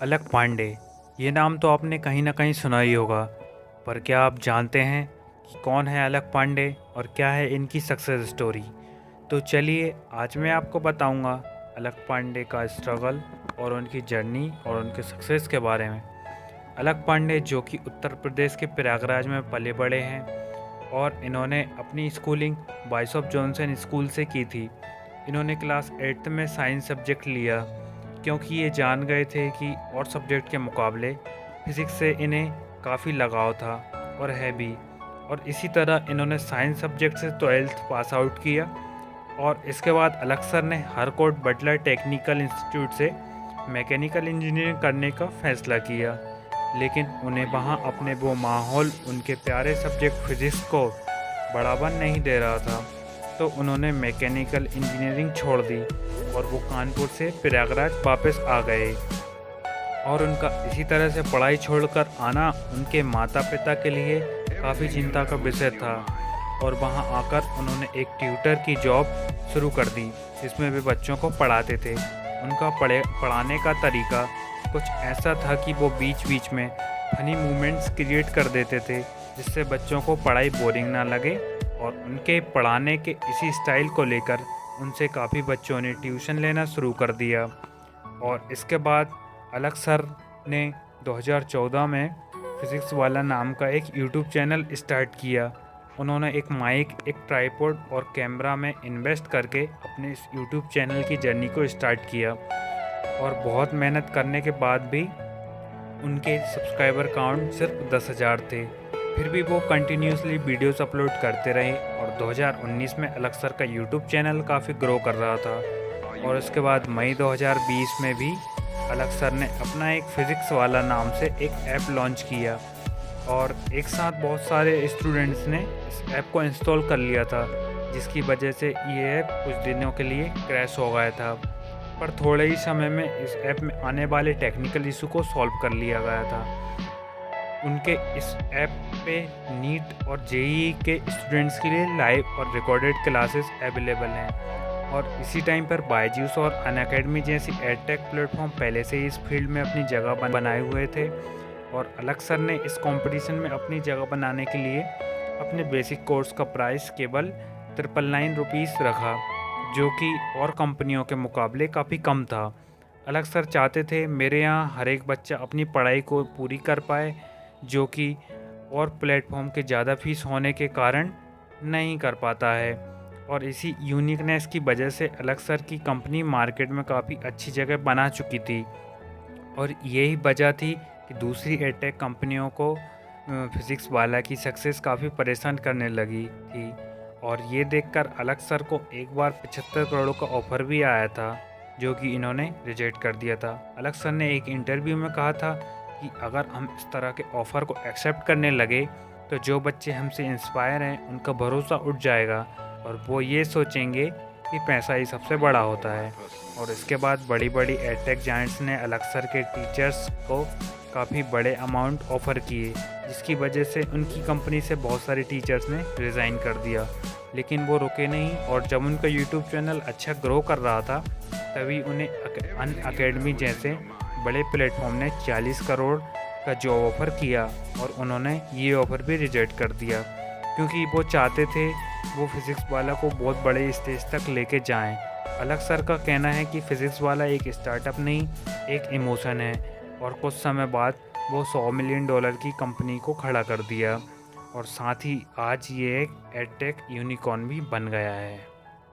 अलक पांडे, ये नाम तो आपने कहीं ना कहीं सुना ही होगा, पर क्या आप जानते हैं कि कौन है अलक पांडे और क्या है इनकी सक्सेस स्टोरी? तो चलिए आज मैं आपको बताऊंगा अलक पांडे का स्ट्रगल और उनकी जर्नी और उनके सक्सेस के बारे में। अलक पांडे जो कि उत्तर प्रदेश के प्रयागराज में पले बड़े हैं और इन्होंने अपनी स्कूलिंग बाइशॉप जॉनसन स्कूल से की थी। इन्होंने क्लास 8th में साइंस सब्जेक्ट लिया क्योंकि ये जान गए थे कि और सब्जेक्ट के मुकाबले फिज़िक्स से इन्हें काफ़ी लगाव था और है भी। और इसी तरह इन्होंने साइंस सब्जेक्ट से 12th पास आउट किया और इसके बाद अलक सर ने हरकोट बटलर टेक्निकल इंस्टीट्यूट से मैकेनिकल इंजीनियरिंग करने का फैसला किया, लेकिन उन्हें वहाँ अपने वो माहौल उनके प्यारे सब्जेक्ट फिज़िक्स को बढ़ावा नहीं दे रहा था, तो उन्होंने मैकेनिकल इंजीनियरिंग छोड़ दी और वो कानपुर से प्रयागराज वापस आ गए। और उनका इसी तरह से पढ़ाई छोड़कर आना उनके माता पिता के लिए काफ़ी चिंता का विषय था और वहाँ आकर उन्होंने एक ट्यूटर की जॉब शुरू कर दी जिसमें वे बच्चों को पढ़ाते थे। उनका पढ़ाने का तरीका कुछ ऐसा था कि वो बीच बीच में फनी मूवमेंट्स क्रिएट कर देते थे जिससे बच्चों को पढ़ाई बोरिंग ना लगे, और उनके पढ़ाने के इसी स्टाइल को लेकर उनसे काफ़ी बच्चों ने ट्यूशन लेना शुरू कर दिया। और इसके बाद अलक सर ने 2014 में फिज़िक्स वाला नाम का एक यूट्यूब चैनल स्टार्ट किया। उन्होंने एक माइक, एक ट्राइपॉड और कैमरा में इन्वेस्ट करके अपने इस यूट्यूब चैनल की जर्नी को स्टार्ट किया, और बहुत मेहनत करने के बाद भी उनके सब्सक्राइबर काउंट सिर्फ 10,000 थे। फिर भी वो कंटिन्यूसली वीडियोस अपलोड करते रहे और 2019 में अलक सर का यूट्यूब चैनल काफ़ी ग्रो कर रहा था। और उसके बाद मई 2020 में भी अलक सर ने अपना एक फ़िज़िक्स वाला नाम से एक ऐप लॉन्च किया और एक साथ बहुत सारे स्टूडेंट्स ने इस ऐप को इंस्टॉल कर लिया था, जिसकी वजह से ये ऐप कुछ दिनों के लिए क्रैश हो गया था, पर थोड़े ही समय में इस ऐप में आने वाले टेक्निकल इशू को सॉल्व कर लिया गया था। उनके इस ऐप पे नीट और जेईई के स्टूडेंट्स के लिए लाइव और रिकॉर्डेड क्लासेस अवेलेबल हैं, और इसी टाइम पर बायजूस और अनअकैडमी जैसी एडटेक प्लेटफॉर्म पहले से ही इस फील्ड में अपनी जगह बनाए हुए थे। और अलक सर ने इस कंपटीशन में अपनी जगह बनाने के लिए अपने बेसिक कोर्स का प्राइस केवल 999 रुपीज़ रखा, जो कि और कंपनियों के मुकाबले काफ़ी कम था। अलक सर चाहते थे मेरे यहाँ हर एक बच्चा अपनी पढ़ाई को पूरी कर पाए, जो कि और प्लेटफॉर्म के ज़्यादा फीस होने के कारण नहीं कर पाता है। और इसी यूनिकनेस की वजह से अलक सर की कंपनी मार्केट में काफ़ी अच्छी जगह बना चुकी थी, और यही वजह थी कि दूसरी एडटेक कंपनियों को फिज़िक्स वाला की सक्सेस काफ़ी परेशान करने लगी थी। और ये देखकर अलक सर को एक बार 75 करोड़ का ऑफ़र भी आया था, जो कि इन्होंने रिजेक्ट कर दिया था। अलक सर ने एक इंटरव्यू में कहा था कि अगर हम इस तरह के ऑफ़र को एक्सेप्ट करने लगे तो जो बच्चे हमसे इंस्पायर हैं उनका भरोसा उठ जाएगा और वो ये सोचेंगे कि पैसा ही सबसे बड़ा होता है। और इसके बाद बड़ी बड़ी एडटेक जायंट्स ने अलक सर के टीचर्स को काफ़ी बड़े अमाउंट ऑफ़र किए, जिसकी वजह से उनकी कंपनी से बहुत सारे टीचर्स ने रिज़ाइन कर दिया, लेकिन वो रुके नहीं। और जब उनका यूट्यूब चैनल अच्छा ग्रो कर रहा था तभी उन्हें अनअकैडमी जैसे बड़े प्लेटफॉर्म ने 40 करोड़ का जॉब ऑफ़र किया, और उन्होंने ये ऑफ़र भी रिजेक्ट कर दिया क्योंकि वो चाहते थे वो फिज़िक्स वाला को बहुत बड़े स्टेज तक लेके जाएं। अलक सर का कहना है कि फ़िज़िक्स वाला एक स्टार्टअप नहीं, एक इमोशन है, और कुछ समय बाद वो $100 मिलियन की कंपनी को खड़ा कर दिया, और साथ ही आज ये एक एडटेक यूनिकॉर्न भी बन गया है।